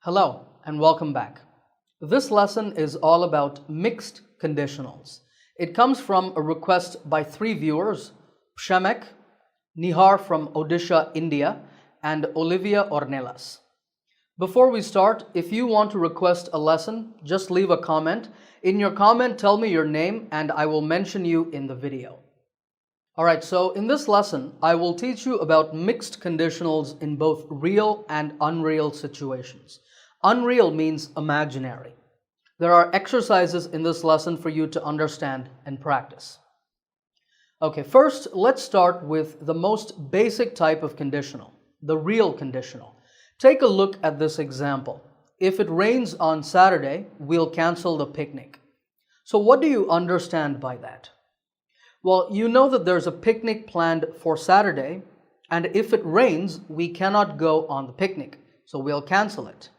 Hello and welcome back. This lesson is all about mixed conditionals. It comes from a request by 3 viewers, Pshemek, Nihar from Odisha, India, and Olivia Ornelas. Before we start, if you want to request a lesson, just leave a comment. In your comment, tell me your name and I will mention you in the video. Alright, so in this lesson, I will teach you about mixed conditionals in both real and unreal situations. Unreal means imaginary. There are exercises in this lesson for you to understand and practice. Okay, first let's start with the most basic type of conditional, the real conditional. Take a look at this example. If it rains on Saturday, we'll cancel the picnic. So what do you understand by that? Well, you know that there's a picnic planned for Saturday, and if it rains, we cannot go on the picnic, so we'll cancel it.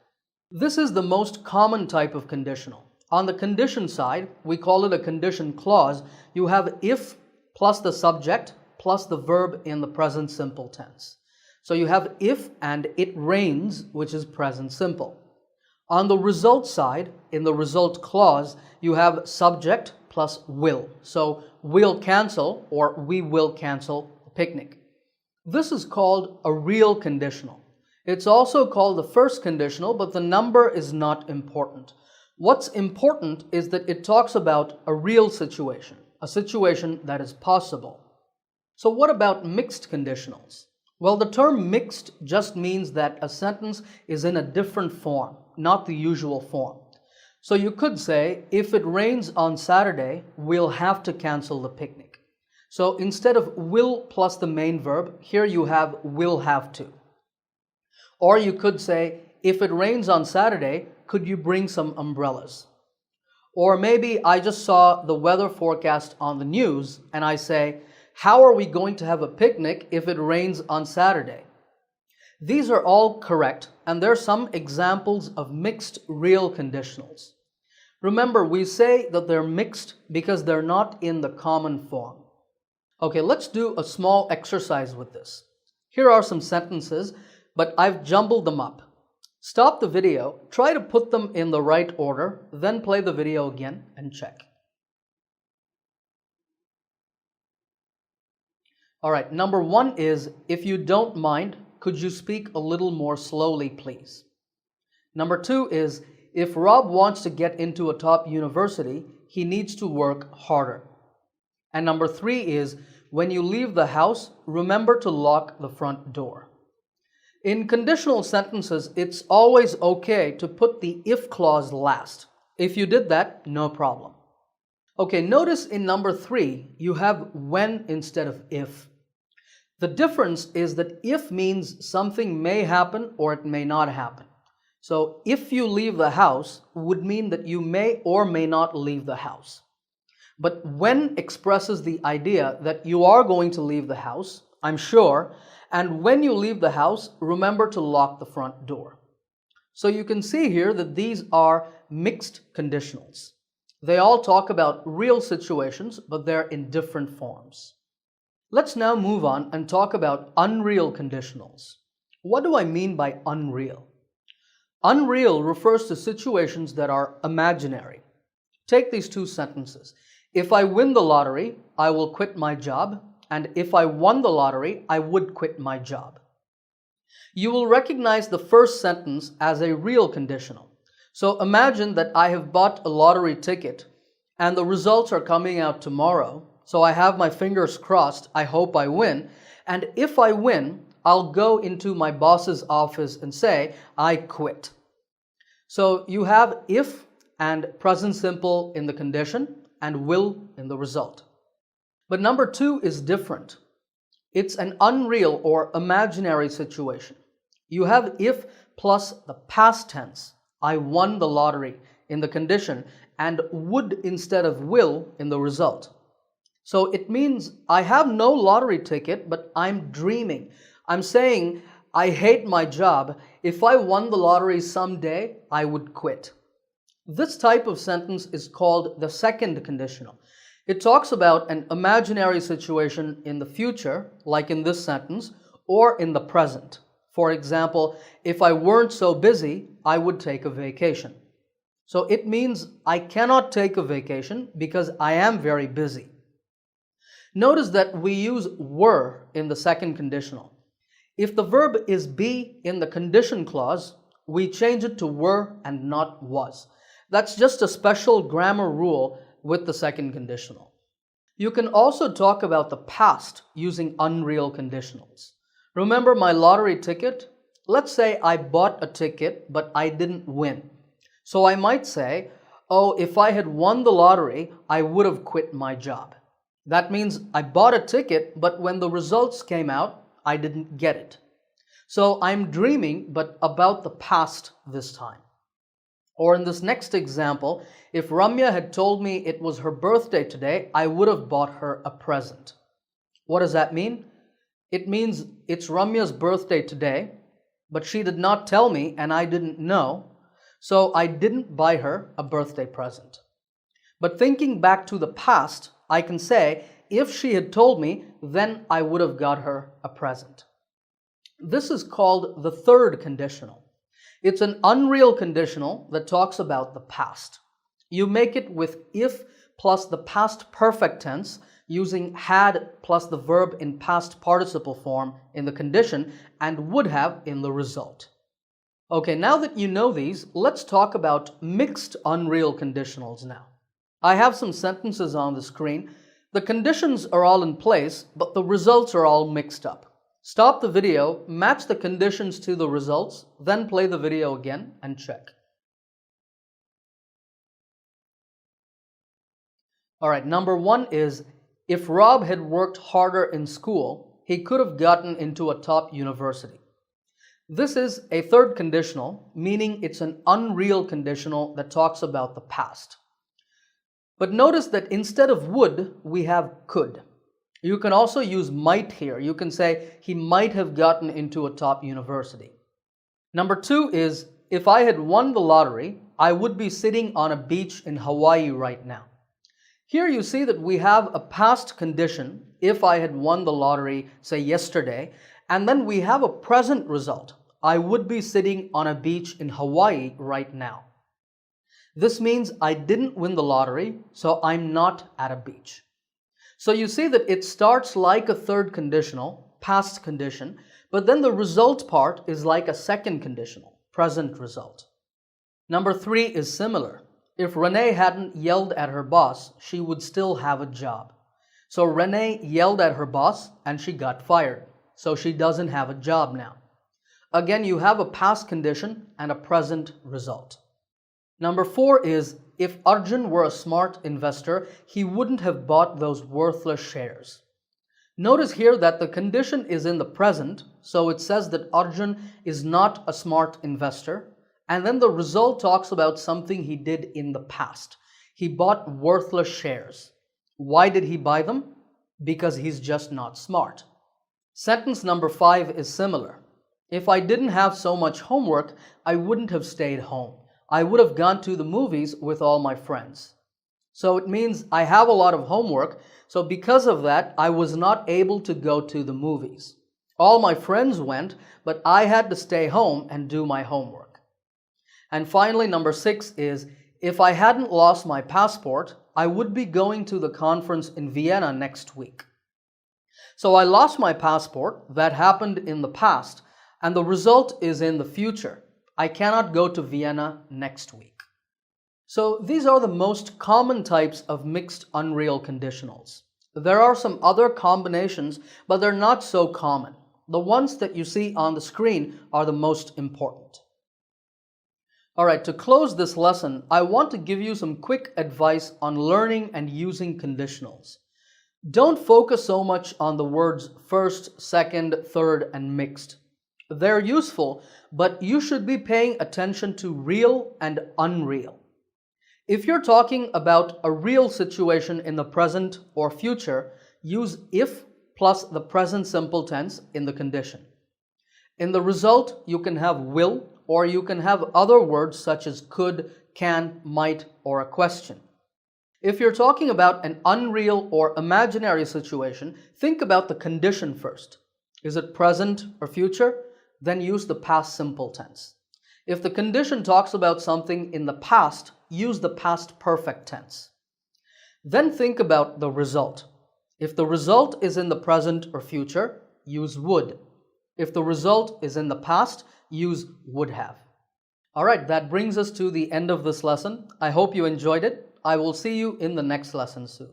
This is the most common type of conditional. On the condition side, we call it a condition clause. You have if plus the subject plus the verb in the present simple tense. So you have if and it rains, which is present simple. On the result side, in the result clause, you have subject plus will. So we'll cancel or we will cancel the picnic. This is called a real conditional. It's also called the first conditional, but the number is not important. What's important is that it talks about a real situation, a situation that is possible. So what about mixed conditionals? Well, the term mixed just means that a sentence is in a different form, not the usual form. So you could say, if it rains on Saturday, we'll have to cancel the picnic. So instead of will plus the main verb, here you have will have to. Or you could say, if it rains on Saturday, could you bring some umbrellas? Or maybe I just saw the weather forecast on the news and I say, how are we going to have a picnic if it rains on Saturday? These are all correct, and there are some examples of mixed real conditionals. Remember, we say that they're mixed because they're not in the common form. Okay, let's do a small exercise with this. Here are some sentences, but I've jumbled them up. Stop the video, try to put them in the right order, then play the video again and check. Alright, number 1 is, if you don't mind, could you speak a little more slowly, please? Number 2 is, if Rob wants to get into a top university, he needs to work harder. And number 3 is, when you leave the house, remember to lock the front door. In conditional sentences, it's always okay to put the if clause last. If you did that, no problem. Okay, notice in number 3, you have when instead of if. The difference is that if means something may happen or it may not happen. So if you leave the house would mean that you may or may not leave the house. But when expresses the idea that you are going to leave the house, I'm sure, and when you leave the house, remember to lock the front door. So you can see here that these are mixed conditionals. They all talk about real situations, but they're in different forms. Let's now move on and talk about unreal conditionals. What do I mean by unreal? Unreal refers to situations that are imaginary. Take these 2 sentences. If I win the lottery, I will quit my job, and if I won the lottery, I would quit my job. You will recognize the first sentence as a real conditional. So imagine that I have bought a lottery ticket and the results are coming out tomorrow. So I have my fingers crossed, I hope I win, and if I win, I'll go into my boss's office and say, I quit. So you have if and present simple in the condition and will in the result. But number 2 is different. It's an unreal or imaginary situation. You have if plus the past tense, I won the lottery in the condition, and would instead of will in the result. So it means I have no lottery ticket, but I'm dreaming. I'm saying I hate my job. If I won the lottery someday, I would quit. This type of sentence is called the second conditional. It talks about an imaginary situation in the future, like in this sentence, or in the present. For example, if I weren't so busy, I would take a vacation. So it means I cannot take a vacation because I am very busy. Notice that we use were in the second conditional. If the verb is be in the condition clause, we change it to were and not was. That's just a special grammar rule with the second conditional. You can also talk about the past using unreal conditionals. Remember my lottery ticket? Let's say I bought a ticket, but I didn't win. So I might say, oh, if I had won the lottery, I would have quit my job. That means I bought a ticket, but when the results came out, I didn't get it. So I'm dreaming, but about the past this time. Or in this next example, if Ramya had told me it was her birthday today, I would have bought her a present. What does that mean? It means it's Ramya's birthday today, but she did not tell me and I didn't know, so I didn't buy her a birthday present. But thinking back to the past, I can say, if she had told me, then I would have got her a present. This is called the third conditional. It's an unreal conditional that talks about the past. You make it with if plus the past perfect tense using had plus the verb in past participle form in the condition and would have in the result. Okay, now that you know these, let's talk about mixed unreal conditionals now. I have some sentences on the screen. The conditions are all in place, but the results are all mixed up. Stop the video, match the conditions to the results, then play the video again and check. Alright, number one is, if Rob had worked harder in school, he could have gotten into a top university. This is a third conditional, meaning it's an unreal conditional that talks about the past. But notice that instead of would, we have could. You can also use might here. You can say he might have gotten into a top university. Number two is, if I had won the lottery, I would be sitting on a beach in Hawaii right now. Here you see that we have a past condition, if I had won the lottery, say yesterday, and then we have a present result. I would be sitting on a beach in Hawaii right now. This means I didn't win the lottery, so I'm not at a beach. So you see that it starts like a third conditional, past condition, but then the result part is like a second conditional, present result. Number three is similar. If Renee hadn't yelled at her boss, she would still have a job. So Renee yelled at her boss and she got fired. So she doesn't have a job now. Again, you have a past condition and a present result. Number four is, if Arjun were a smart investor, he wouldn't have bought those worthless shares. Notice here that the condition is in the present, so it says that Arjun is not a smart investor. And then the result talks about something he did in the past. He bought worthless shares. Why did he buy them? Because he's just not smart. Sentence number five is similar. If I didn't have so much homework, I wouldn't have stayed home. I would have gone to the movies with all my friends. So it means I have a lot of homework, so because of that, I was not able to go to the movies. All my friends went, but I had to stay home and do my homework. And finally, number six is, if I hadn't lost my passport, I would be going to the conference in Vienna next week. So I lost my passport, that happened in the past, and the result is in the future. I cannot go to Vienna next week. So these are the most common types of mixed unreal conditionals. There are some other combinations, but they're not so common. The ones that you see on the screen are the most important. Alright, to close this lesson, I want to give you some quick advice on learning and using conditionals. Don't focus so much on the words first, second, third, and mixed. They're useful, but you should be paying attention to real and unreal. If you're talking about a real situation in the present or future, use if plus the present simple tense in the condition. In the result, you can have will, or you can have other words such as could, can, might, or a question. If you're talking about an unreal or imaginary situation, think about the condition first. Is it present or future? Then use the past simple tense. If the condition talks about something in the past, use the past perfect tense. Then think about the result. If the result is in the present or future, use would. If the result is in the past, use would have. Alright, that brings us to the end of this lesson. I hope you enjoyed it. I will see you in the next lesson soon.